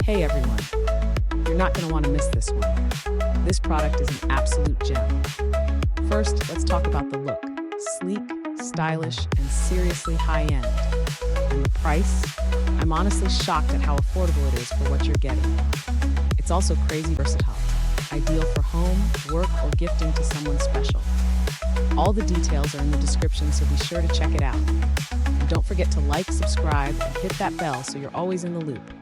Hey everyone, you're not going to want to miss this one. This product is an absolute gem. First, let's talk about the look. Sleek, stylish, and seriously high-end. And the price? I'm honestly shocked at how affordable it is for what you're getting. It's also crazy versatile, ideal for home, work, or gifting to someone special. All the details are in the description, so be sure to check it out. And don't forget to like, subscribe, and hit that bell so you're always in the loop.